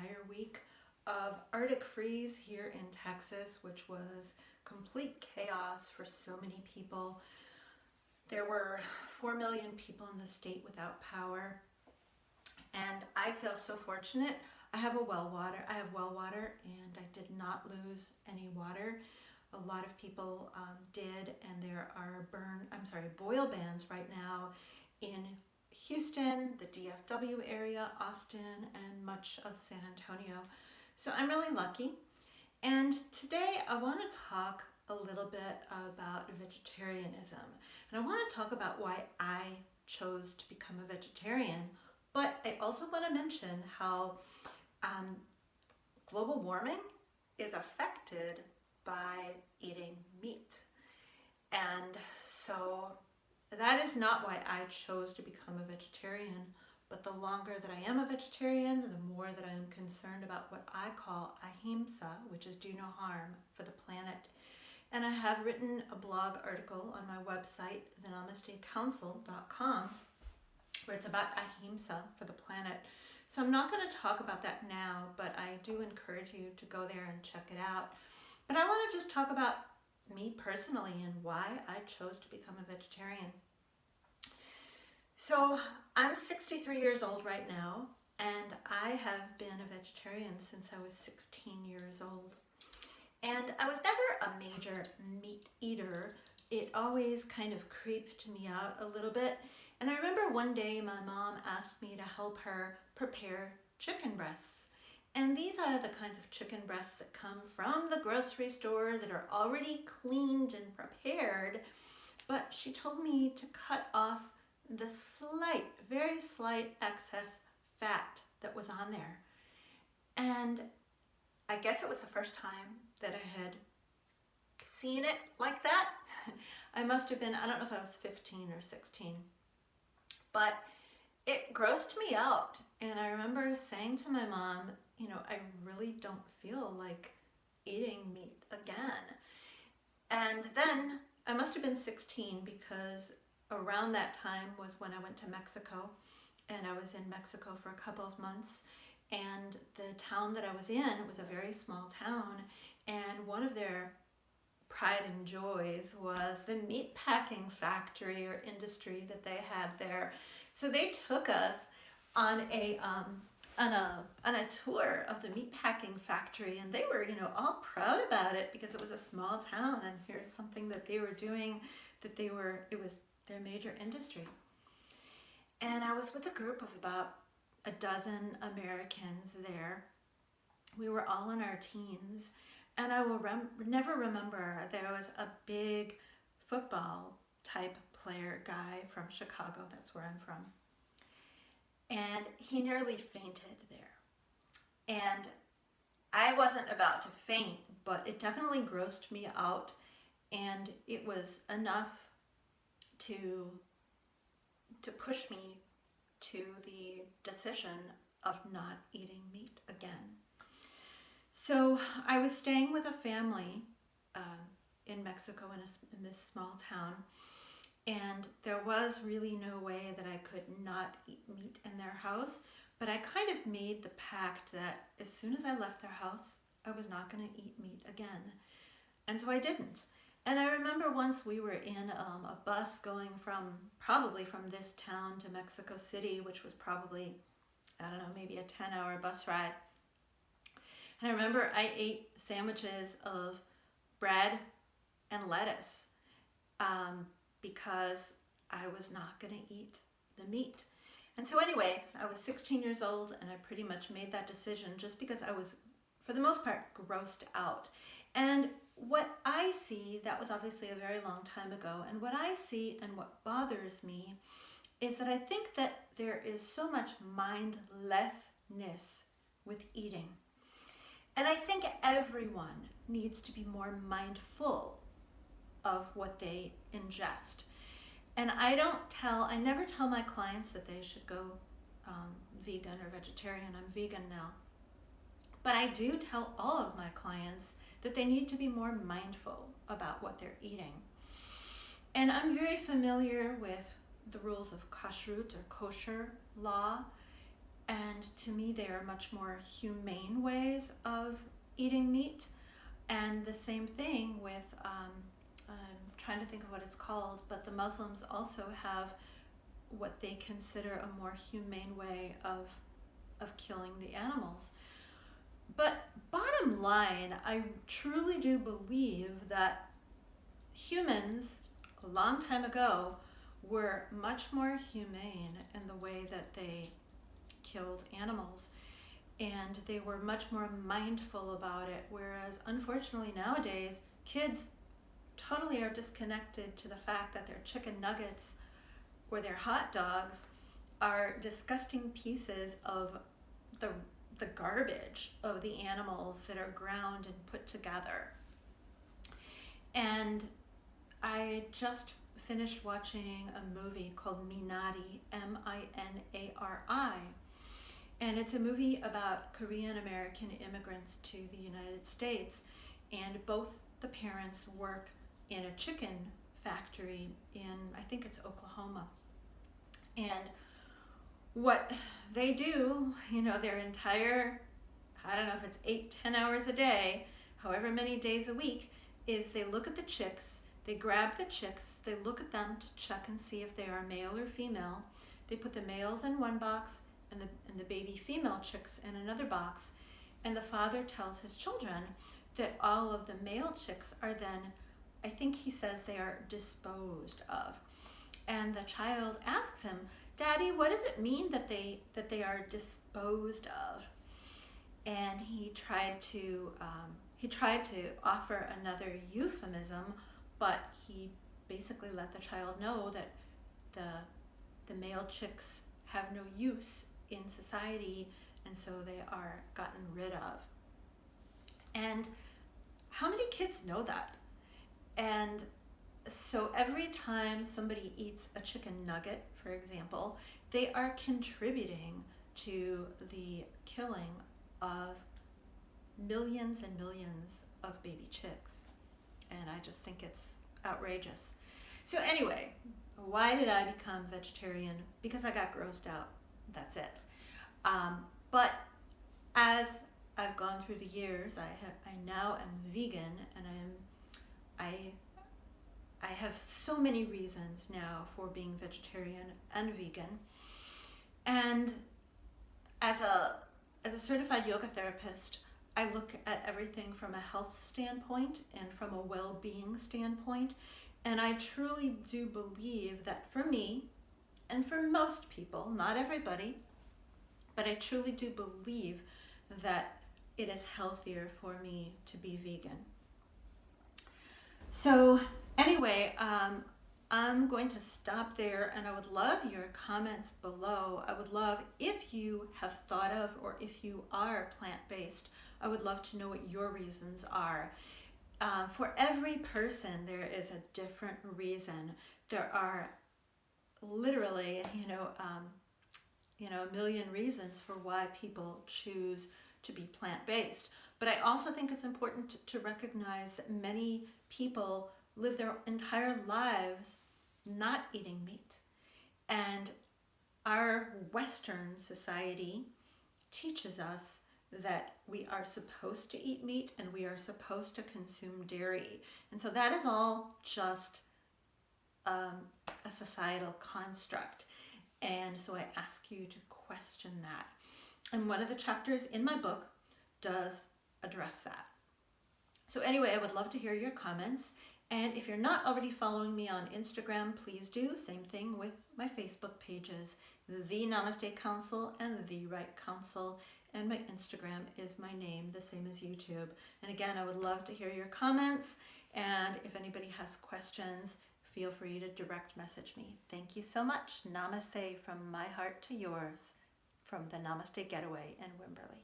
entire week of Arctic freeze here in Texas, which was complete chaos for so many people. There were 4 million people in the state without power, and I feel so fortunate. I have well water, and I did not lose any water. A lot of people did, and there are boil bans right now in Houston, the DFW area, Austin, and much of San Antonio. So I'm really lucky. And today I want to talk a little bit about vegetarianism. And I want to talk about why I chose to become a vegetarian. But I also want to mention how global warming is affected by eating meat. And so that is not why I chose to become a vegetarian, but the longer that I am a vegetarian, the more that I am concerned about what I call Ahimsa, which is do no harm for the planet. And I have written a blog article on my website, thenamastecouncil.com, where it's about Ahimsa for the planet. So I'm not going to talk about that now, but I do encourage you to go there and check it out. But I want to just talk about me personally and why I chose to become a vegetarian. So I'm 63 years old right now, and I have been a vegetarian since I was 16 years old. And I was never a major meat eater. It always kind of creeped me out a little bit. And I remember one day my mom asked me to help her prepare chicken breasts. And these are the kinds of chicken breasts that come from the grocery store that are already cleaned and prepared. But she told me to cut off the very slight excess fat that was on there. And I guess it was the first time that I had seen it like that. I must have been, I don't know if I was 15 or 16, but it grossed me out. And I remember saying to my mom, I really don't feel like eating meat again. And then I must have been 16 because around that time was when I went to Mexico, and I was in Mexico for a couple of months. And the town that I was in was a very small town, and one of their pride and joys was the meat packing factory or industry that they had there. So they took us on a tour of the meat packing factory, and they were all proud about it because it was a small town, and here's something that they were doing it was their major industry. And I was with a group of about a dozen Americans there. We were all in our teens, and I will never remember there was a big football type player guy from Chicago, that's where I'm from, and he nearly fainted there. And I wasn't about to faint, but it definitely grossed me out, and it was enough to push me to the decision of not eating meat again. So I was staying with a family in Mexico in this small town, and there was really no way that I could not eat meat in their house, but I kind of made the pact that as soon as I left their house, I was not going to eat meat again. And so I didn't. And I remember once we were in a bus going probably from this town to Mexico City, which was probably, I don't know, maybe a 10-hour bus ride. And I remember I ate sandwiches of bread and lettuce because I was not going to eat the meat. And so anyway, I was 16 years old, and I pretty much made that decision just because I was, for the most part, grossed out. And what I see, that was obviously a very long time ago, and what I see and what bothers me is that I think that there is so much mindlessness with eating. And I think everyone needs to be more mindful of what they ingest. And I never tell my clients that they should go vegan or vegetarian. I'm vegan now. But I do tell all of my clients that they need to be more mindful about what they're eating. And I'm very familiar with the rules of kashrut or kosher law. And to me, they are much more humane ways of eating meat. And the same thing with, I'm trying to think of what it's called, but the Muslims also have what they consider a more humane way of killing the animals. But bottom line, I truly do believe that humans, a long time ago, were much more humane in the way that they killed animals. And they were much more mindful about it, whereas unfortunately nowadays, kids totally are disconnected to the fact that their chicken nuggets or their hot dogs are disgusting pieces of the garbage of the animals that are ground and put together. And I just finished watching a movie called Minari, Minari. And it's a movie about Korean American immigrants to the United States. And both the parents work in a chicken factory in, I think it's Oklahoma. And what they do, their entire, I don't know if it's 8-10 hours a day, however many days a week, is they look at the chicks, they grab the chicks, they look at them to check and see if they are male or female. They put the males in one box and the baby female chicks in another box. And the father tells his children that all of the male chicks are then, I think he says they are disposed of. And the child asks him, Daddy, what does it mean that they are disposed of? And he tried to offer another euphemism, but he basically let the child know that the male chicks have no use in society, and so they are gotten rid of. And how many kids know that? And so every time somebody eats a chicken nugget, for example, they are contributing to the killing of millions and millions of baby chicks. And I just think it's outrageous. So anyway, why did I become vegetarian? Because I got grossed out. That's it. But as I've gone through the years, I now am vegan, and I have so many reasons now for being vegetarian and vegan. And as a certified yoga therapist, I look at everything from a health standpoint and from a well-being standpoint. And I truly do believe that for me, and for most people, not everybody, but I truly do believe that it is healthier for me to be vegan. So anyway, I'm going to stop there, and I would love your comments below. I would love, if you have thought of, or if you are plant-based, I would love to know what your reasons are. For every person, there is a different reason. There are literally, a million reasons for why people choose to be plant-based. But I also think it's important to recognize that many people live their entire lives not eating meat. And our Western society teaches us that we are supposed to eat meat and we are supposed to consume dairy. And so that is all just a societal construct. And so I ask you to question that. And one of the chapters in my book does address that. So anyway, I would love to hear your comments. And if you're not already following me on Instagram, please do. Same thing with my Facebook pages, The Namaste Council and The Right Council. And my Instagram is my name, the same as YouTube. And again, I would love to hear your comments. And if anybody has questions, feel free to direct message me. Thank you so much. Namaste from my heart to yours, from the Namaste Getaway in Wimberley.